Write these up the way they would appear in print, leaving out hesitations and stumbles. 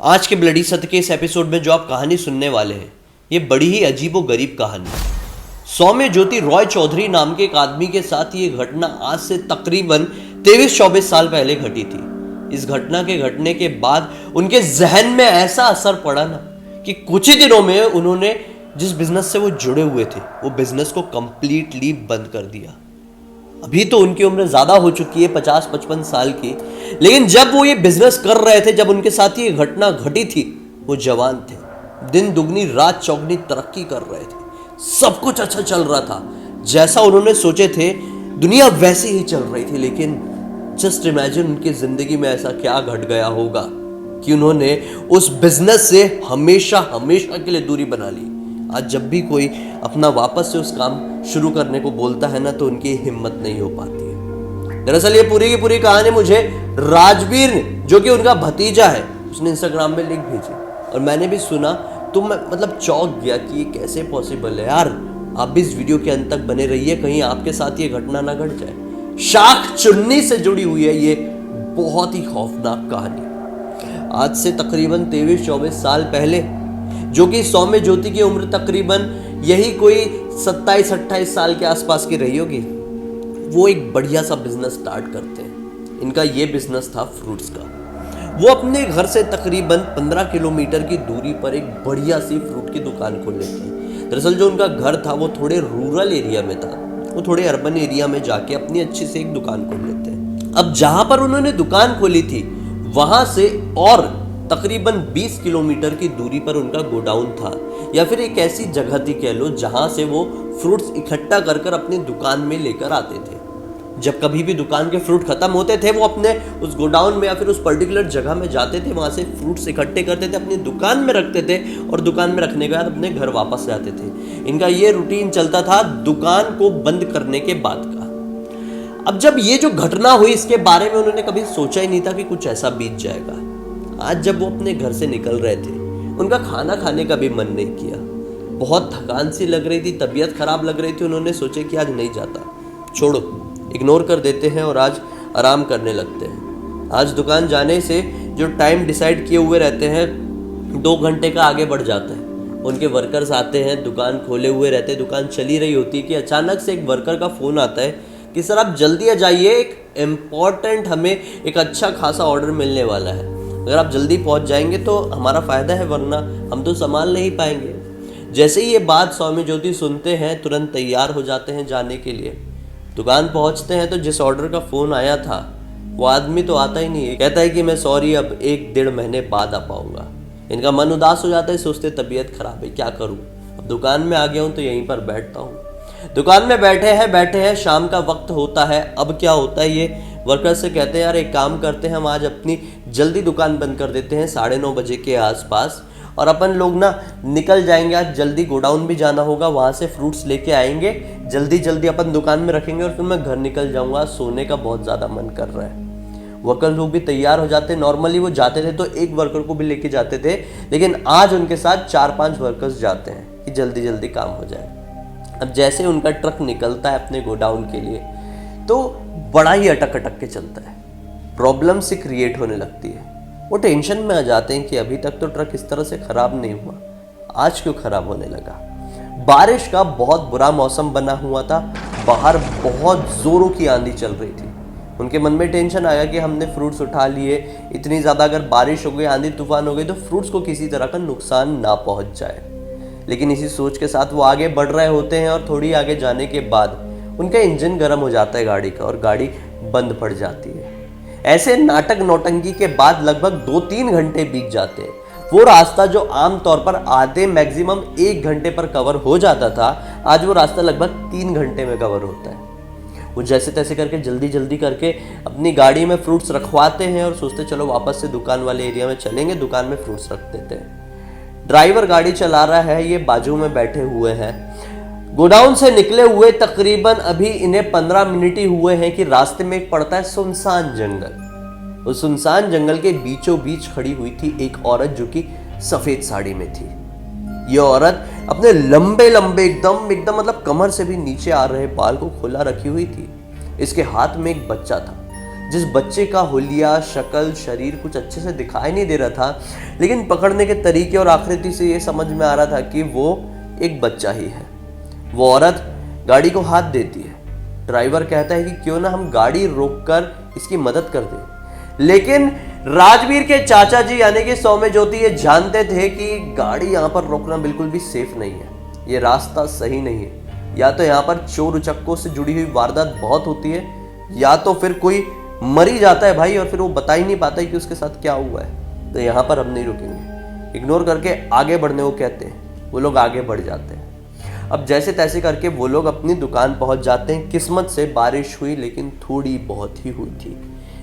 आज के ब्लडी सत्य के इस एपिसोड में जो आप कहानी सुनने वाले हैं, ये बड़ी ही अजीबो गरीब कहानी है। सौम्य ज्योति रॉय चौधरी नाम के एक आदमी के साथ ये घटना आज से तकरीबन 23-24 साल पहले घटी थी। इस घटना के घटने के बाद उनके जहन में ऐसा असर पड़ा ना कि कुछ ही दिनों में उन्होंने जिस बिजनेस से वो जुड़े हुए थे वो बिजनेस को कंप्लीटली बंद कर दिया। अभी तो उनकी उम्र ज्यादा हो चुकी है, 50-55 साल की, लेकिन जब वो ये बिजनेस कर रहे थे, जब उनके साथ ये घटना घटी थी, वो जवान थे, दिन दुगनी रात चौगनी तरक्की कर रहे थे, सब कुछ अच्छा चल रहा था, जैसा उन्होंने सोचे थे दुनिया वैसे ही चल रही थी। लेकिन जस्ट इमेजिन उनकी जिंदगी में ऐसा क्या घट गया होगा कि उन्होंने उस बिजनेस से हमेशा हमेशा के लिए दूरी बना ली। आज जब भी कोई अपना वापस से उस काम शुरू करने को बोलता है ना, तो उनकी हिम्मत नहीं हो पाती है। दरअसल ये पूरी की पूरी कहानी मुझे राजवीर ने, जो कि उनका भतीजा है, उसने इंस्टाग्राम में लिंक भेजी और मैंने भी सुना तो मैं चौंक गया कि ये कैसे पॉसिबल है। यार आप भी इस वीडियो के अंत तक बने रहिए, कहीं आपके साथ ये घटना ना घट जाए। शाख चुन्नी से जुड़ी हुई है ये बहुत ही खौफनाक कहानी। आज से तकरीबन 23-24 साल पहले, जो कि सौम्य ज्योति की उम्र तकरीबन यही कोई 27-28 साल के आसपास की रही होगी, वो एक बढ़िया सा बिजनेस स्टार्ट करते हैं। इनका ये बिजनेस था फ्रूट्स का। वो अपने घर से तकरीबन 15 किलोमीटर की दूरी पर एक बढ़िया सी फ्रूट की दुकान खोल लेते हैं। दरअसल जो उनका घर था वो थोड़े रूरल एरिया में था, वो थोड़े अर्बन एरिया में जाके अपनी अच्छी से एक दुकान खोल लेते हैं। अब जहां पर उन्होंने दुकान खोली थी वहां से और तकरीबन 20 किलोमीटर की दूरी पर उनका गोडाउन था, या फिर एक ऐसी जगह थी कह लो जहां से वो फ्रूट्स इकट्ठा कर कर अपनी दुकान में लेकर आते थे। जब कभी भी दुकान के फ्रूट खत्म होते थे, वो अपने उस गोडाउन में या फिर उस पर्टिकुलर जगह में जाते थे, वहां से फ्रूट्स इकट्ठे करते थे, अपनी दुकान में रखते थे और दुकान में रखने के बाद अपने घर वापस जाते थे। इनका ये रूटीन चलता था दुकान को बंद करने के बाद का। अब जब ये जो घटना हुई, इसके बारे में उन्होंने कभी सोचा ही नहीं था कि कुछ ऐसा बीत जाएगा। आज जब वो अपने घर से निकल रहे थे, उनका खाना खाने का भी मन नहीं किया, बहुत थकान सी लग रही थी, तबीयत खराब लग रही थी। उन्होंने सोचे कि आज नहीं जाता, छोड़ो, इग्नोर कर देते हैं और आज आराम करने लगते हैं। आज दुकान जाने से जो टाइम डिसाइड किए हुए रहते हैं 2 घंटे का आगे बढ़ जाता है। उनके वर्कर्स आते हैं, दुकान खोले हुए रहते, दुकान चली रही होती है कि अचानक से एक वर्कर का फ़ोन आता है कि सर आप जल्दी आ जाइए, एक इम्पॉर्टेंट हमें एक अच्छा खासा ऑर्डर मिलने वाला है, अगर आप जल्दी पहुंच जाएंगे तो हमारा फ़ायदा है, वरना हम तो संभाल नहीं पाएंगे। जैसे ही ये बात सौम्य ज्योति सुनते हैं, तुरंत तैयार हो जाते हैं जाने के लिए। दुकान पहुंचते हैं तो जिस ऑर्डर का फ़ोन आया था वो आदमी तो आता ही नहीं है, कहता है कि मैं सॉरी, अब 1-1.5 महीने बाद आ पाऊंगा। इनका मन उदास हो जाता है, सोचते तबीयत खराब है, क्या करूँ, अब दुकान में आ गया हूँ तो यहीं पर बैठता हूँ। दुकान में बैठे हैं, शाम का वक्त होता है। अब क्या होता है, ये वर्कर से कहते हैं यार एक काम करते हैं, हम आज अपनी जल्दी दुकान बंद कर देते हैं 9:30 बजे के आसपास, और अपन लोग ना निकल जाएंगे, आज जल्दी गोडाउन भी जाना होगा, वहाँ से फ्रूट्स लेके आएंगे, जल्दी जल्दी अपन दुकान में रखेंगे और फिर मैं घर निकल जाऊँगा, सोने का बहुत ज़्यादा मन कर रहा है। वर्कर लोग भी तैयार हो जाते हैं। नॉर्मली वो जाते थे तो एक वर्कर को भी लेके जाते थे, लेकिन आज उनके साथ 4-5 वर्कर्स जाते हैं कि जल्दी जल्दी काम हो जाए। अब जैसे उनका ट्रक निकलता है अपने गोडाउन के लिए, तो बड़ा ही अटक अटक के चलता है, प्रॉब्लम से क्रिएट होने लगती है। वो टेंशन में आ जाते हैं कि अभी तक तो ट्रक इस तरह से खराब नहीं हुआ, आज क्यों खराब होने लगा। बारिश का बहुत बुरा मौसम बना हुआ था, बाहर बहुत जोरों की आंधी चल रही थी। उनके मन में टेंशन आया कि हमने फ्रूट्स उठा लिए, इतनी ज़्यादा अगर बारिश हो गई, आंधी तूफान हो गई तो फ्रूट्स को किसी तरह का नुकसान ना पहुंच जाए। लेकिन इसी सोच के साथ वो आगे बढ़ रहे होते हैं और थोड़ी आगे जाने के बाद उनका इंजन गर्म हो जाता है गाड़ी का और गाड़ी बंद पड़ जाती है। ऐसे नाटक नौटंकी के बाद लगभग 2-3 घंटे बीत जाते हैं। वो रास्ता जो आम तौर पर आधे मैक्सिमम 1 घंटे पर कवर हो जाता था, आज वो रास्ता लगभग 3 घंटे में कवर होता है। वो जैसे तैसे करके जल्दी जल्दी करके अपनी गाड़ी में फ्रूट्स रखवाते हैं और सोचते चलो वापस से दुकान वाले एरिया में चलेंगे, दुकान में फ्रूट्स रख देते हैं। ड्राइवर गाड़ी चला रहा है, ये बाजू में बैठे हुए हैं। गोडाउन से निकले हुए तकरीबन अभी इन्हें 15 मिनट ही हुए हैं कि रास्ते में एक पड़ता है सुनसान जंगल। उस सुनसान जंगल के बीचों बीच खड़ी हुई थी एक औरत जो कि सफेद साड़ी में थी। ये औरत अपने लंबे लंबे एकदम कमर से भी नीचे आ रहे बाल को खुला रखी हुई थी। इसके हाथ में एक बच्चा था जिस बच्चे का हुलिया, शक्ल, शरीर कुछ अच्छे से दिखाई नहीं दे रहा था, लेकिन पकड़ने के तरीके और आकृति से ये समझ में आ रहा था कि वो एक बच्चा ही है। वो औरत गाड़ी को हाथ देती है। ड्राइवर कहता है कि क्यों ना हम गाड़ी रोककर इसकी मदद कर दें, लेकिन राजवीर के चाचा जी यानी कि सौम्य ज्योति ये जानते थे कि गाड़ी यहाँ पर रोकना बिल्कुल भी सेफ नहीं है, ये रास्ता सही नहीं है। या तो यहाँ पर चोर उचक्कों से जुड़ी हुई वारदात बहुत होती है, या तो फिर कोई मर ही जाता है भाई, और फिर वो बता ही नहीं पाता कि उसके साथ क्या हुआ है। तो यहाँ पर हम नहीं रुकेंगे, इग्नोर करके आगे बढ़ने को कहते हैं। वो लोग आगे बढ़ जाते हैं। अब जैसे तैसे करके वो लोग अपनी दुकान पहुंच जाते हैं। किस्मत से बारिश हुई, लेकिन थोड़ी बहुत ही हुई थी।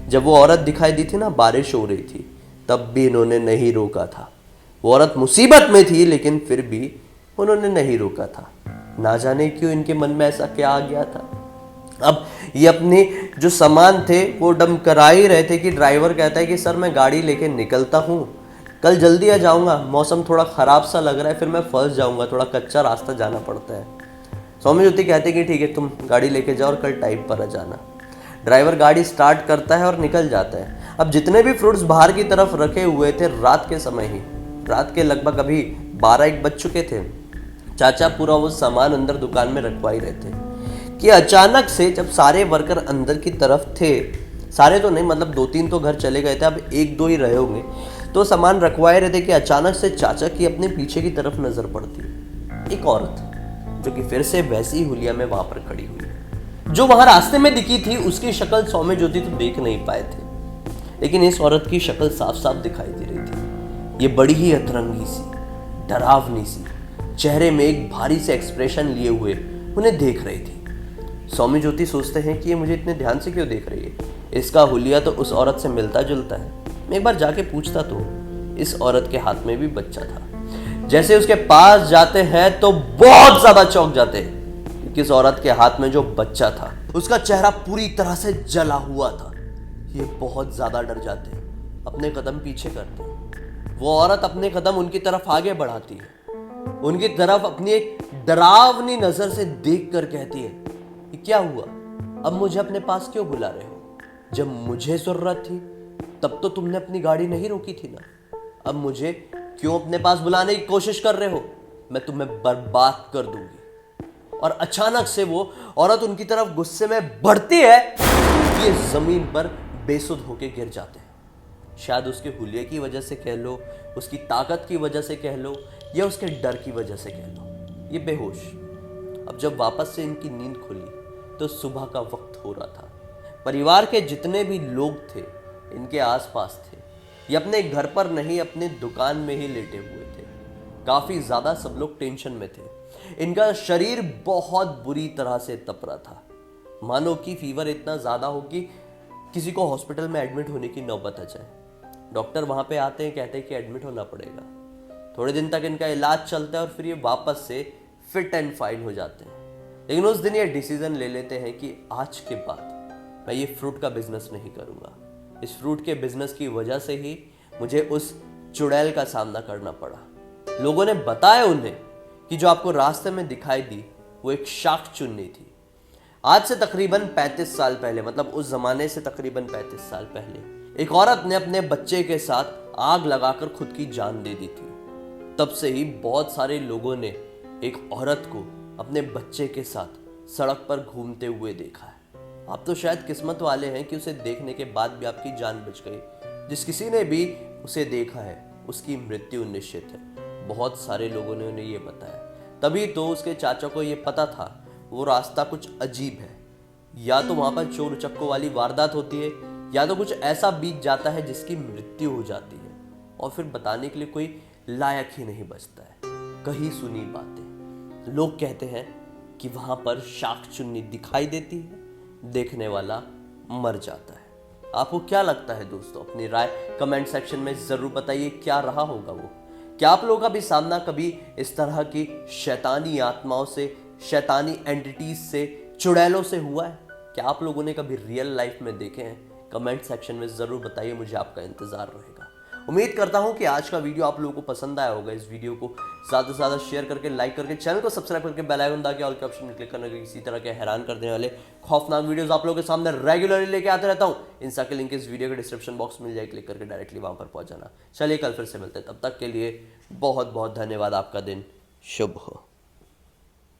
जब वो औरत दिखाई दी थी ना, बारिश हो रही थी, तब भी इन्होंने नहीं रोका था। वो औरत मुसीबत में थी, लेकिन फिर भी उन्होंने नहीं रोका था। ना जाने क्यों इनके मन में ऐसा क्या आ गया था। अब ये अपने जो सामान थे वो डम करा ही रहे थे कि ड्राइवर कहता है कि सर मैं गाड़ी लेके निकलता हूँ, कल जल्दी आ जाऊँगा, मौसम थोड़ा ख़राब सा लग रहा है, फिर मैं फंस जाऊँगा, थोड़ा कच्चा रास्ता जाना पड़ता है। सौम्य ज्योति कहते कि ठीक है तुम गाड़ी लेके जाओ और कल टाइम पर आ जाना। ड्राइवर गाड़ी स्टार्ट करता है और निकल जाता है। अब जितने भी फ्रूट्स बाहर की तरफ रखे हुए थे, रात के समय ही, रात के लगभग अभी 12-1 बज चुके थे, चाचा पूरा वो सामान अंदर दुकान में रखवा ही रहे थे कि अचानक से जब सारे वर्कर अंदर की तरफ थे, सारे तो नहीं मतलब 2-3 तो घर चले गए थे, अब 1-2 ही रहे होंगे, तो सामान रखवाए रहे थे कि अचानक से चाचा की अपने पीछे की तरफ नजर पड़ती। एक औरत जो कि फिर से वैसी हुलिया में वहां पर खड़ी हुई है। जो वहां रास्ते में दिखी थी उसकी शक्ल सौम्य ज्योति तो देख नहीं पाए थे, लेकिन इस औरत की शक्ल साफ साफ दिखाई दे रही थी। ये बड़ी ही अतरंगी सी, डरावनी सी, चेहरे में एक भारी से एक्सप्रेशन लिए हुए उन्हें देख रही थी। सौम्य ज्योति सोचते हैं कि ये मुझे इतने ध्यान से क्यों देख रही है, इसका हुलिया तो उस औरत से मिलता जुलता है। मैं एक बार जाके पूछता तो इस औरत के हाथ में भी बच्चा था। जैसे उसके पास जाते हैं तो बहुत ज्यादा चौंक जाते हैं, क्योंकि इस औरत के हाथ में जो बच्चा था उसका चेहरा पूरी तरह से जला हुआ था। ये बहुत ज्यादा डर जाते हैं, अपने कदम पीछे करते हैं। वो औरत अपने कदम उनकी तरफ आगे बढ़ाती है, उनकी तरफ अपनी एक डरावनी नजर से देख कर कहती है कि क्या हुआ, अब मुझे अपने पास क्यों बुला रहे हो? जब मुझे जरूरत थी तब तो तुमने अपनी गाड़ी नहीं रोकी थी ना, अब मुझे क्यों अपने पास बुलाने की कोशिश कर रहे हो? मैं तुम्हें बर्बाद कर दूंगी। और अचानक से वो औरत उनकी तरफ गुस्से में बढ़ती है, ये जमीन पर बेसुध होके गिर जाते हैं। शायद उसके हुलिये की वजह से कह लो, उसकी ताकत की वजह से कह लो, या उसके डर की वजह से कह लो, ये बेहोश। अब जब वापस से इनकी नींद खुली तो सुबह का वक्त हो रहा था। परिवार के जितने भी लोग थे इनके आसपास थे, ये अपने घर पर नहीं अपने दुकान में ही लेटे हुए थे। काफी ज्यादा सब लोग टेंशन में थे। इनका शरीर बहुत बुरी तरह से तप रहा था, मानो कि फीवर इतना ज्यादा हो कि किसी को हॉस्पिटल में एडमिट होने की नौबत आ जाए। डॉक्टर वहां पे आते हैं, कहते हैं कि एडमिट होना पड़ेगा। थोड़े दिन तक इनका इलाज चलता है और फिर ये वापस से फिट एंड फाइन हो जाते हैं। लेकिन उस दिन ये डिसीजन ले लेते हैं कि आज के बाद मैं ये फ्रूट का बिजनेस नहीं करूंगा। इस फ्रूट के बिजनेस की वजह से ही मुझे उस चुड़ैल का सामना करना पड़ा। लोगों ने बताया उन्हें कि जो आपको रास्ते में दिखाई दी वो एक शाख चुन्नी थी। आज से तकरीबन 35 साल पहले, मतलब उस जमाने से तकरीबन 35 साल पहले, एक औरत ने अपने बच्चे के साथ आग लगाकर खुद की जान दे दी थी। तब से ही बहुत सारे लोगों ने एक औरत को अपने बच्चे के साथ सड़क पर घूमते हुए देखा है। आप तो शायद किस्मत वाले हैं कि उसे देखने के बाद भी आपकी जान बच गई। जिस किसी ने भी उसे देखा है उसकी मृत्यु निश्चित है। बहुत सारे लोगों ने उन्हें ये बताया, तभी तो उसके चाचा को ये पता था वो रास्ता कुछ अजीब है। या तो वहां पर चोर उचक्कों वाली वारदात होती है, या तो कुछ ऐसा बीत जाता है जिसकी मृत्यु हो जाती है, और फिर बताने के लिए कोई लायक ही नहीं बचता है। कहीं सुनी बातें, लोग कहते हैं कि वहां पर शाख चुन्नी दिखाई देती है, देखने वाला मर जाता है। आपको क्या लगता है दोस्तों? अपनी राय कमेंट सेक्शन में जरूर बताइए, क्या रहा होगा वो। क्या आप लोगों का भी सामना कभी इस तरह की शैतानी आत्माओं से, शैतानी एंटिटीज से, चुड़ैलों से हुआ है? क्या आप लोगों ने कभी रियल लाइफ में देखे हैं? कमेंट सेक्शन में जरूर बताइए, मुझे आपका इंतजार रहेगा। उम्मीद करता हूं कि आज का वीडियो आप लोगों को पसंद आया होगा। इस वीडियो को ज़्यादा से ज़्यादा शेयर करके, लाइक करके, चैनल को सब्सक्राइब करके बेल आइकन दबा के ऑल के ऑप्शन में क्लिक करने के इसी तरह के हैरान कर देने वाले खौफनाक वीडियोस आप लोगों के सामने रेगुलरली लेके आते रहता हूं। इंस्टा के लिंक इस वीडियो के डिस्क्रिप्शन बॉक्स में मिल जाए, क्लिक करके डायरेक्टली वहां पर पहुंच जाना। चलिए कल फिर से मिलते हैं, तब तक के लिए बहुत बहुत धन्यवाद। आपका दिन शुभ हो।